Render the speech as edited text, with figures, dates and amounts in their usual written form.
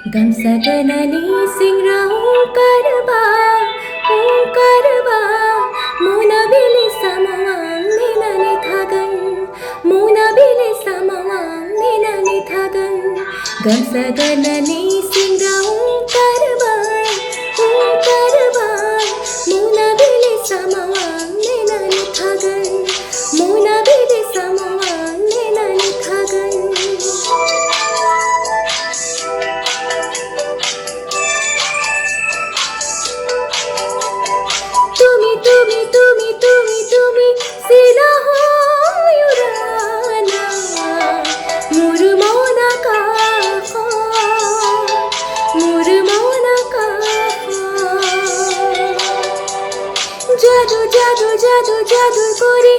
गम सगननी सिंगरा ऊंकारवा मोनबिली समवां निननि थगन मोनबिली समवां निननि थगन गम सगननी सिंगरा ऊंकारवा मोनबिली समवां निननि थगन मोनबिली समवां निननि थगन তুমি সিনা হয়ুরানা মুরমনা কাফা মুরমনা কাফা জাদু জাদু জাদু জাদু করে